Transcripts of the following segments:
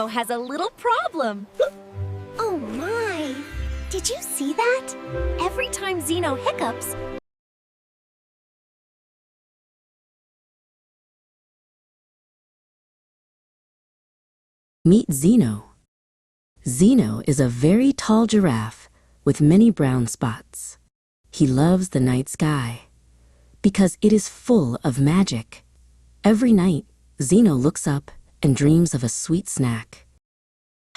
Zeno has a little problem. Oh my! Did you see that? Every time Zeno hiccups, Meet Zeno. Zeno is a very tall giraffe with many brown spots. He loves the night sky because it is full of magic. Every night, Zeno looks up and dreams of a sweet snack.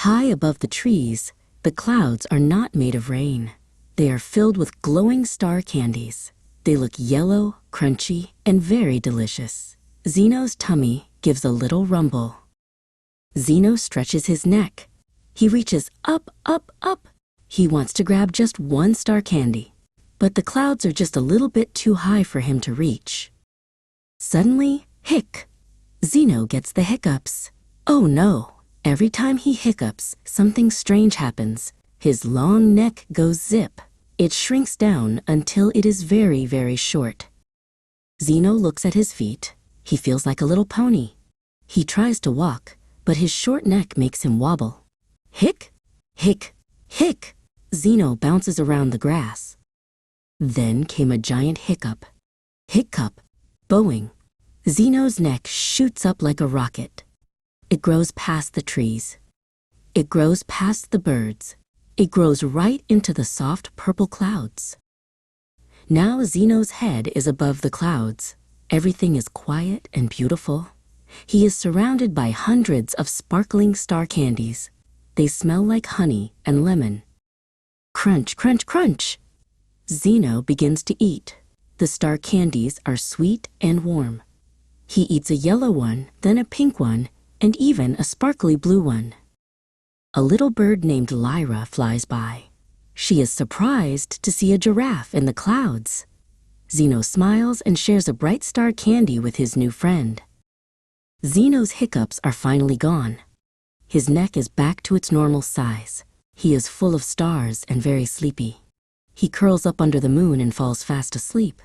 High above the trees, the clouds are not made of rain. They are filled with glowing star candies. They look yellow, crunchy, and very delicious. Zeno's tummy gives a little rumble. Zeno stretches his neck. He reaches up, up, up. He wants to grab just one star candy, but the clouds are just a little bit too high for him to reach. Suddenly, hic! Zeno gets the hiccups. Oh no! Every time he hiccups, something strange happens. His long neck goes zip. It shrinks down until it is very, very short. Zeno looks at his feet. He feels like a little pony. He tries to walk, but his short neck makes him wobble. Hic! Hic! Hic! Zeno bounces around the grass. Then came a giant hiccup. Hiccup! Bowing. Zeno's neck shoots up like a rocket. It grows past the trees. It grows past the birds. It grows right into the soft purple clouds. Now Zeno's head is above the clouds. Everything is quiet and beautiful. He is surrounded by hundreds of sparkling star candies. They smell like honey and lemon. Crunch, crunch, crunch! Zeno begins to eat. The star candies are sweet and warm. He eats a yellow one, then a pink one, and even a sparkly blue one. A little bird named Lyra flies by. She is surprised to see a giraffe in the clouds. Zeno smiles and shares a bright star candy with his new friend. Zeno's hiccups are finally gone. His neck is back to its normal size. He is full of stars and very sleepy. He curls up under the moon and falls fast asleep.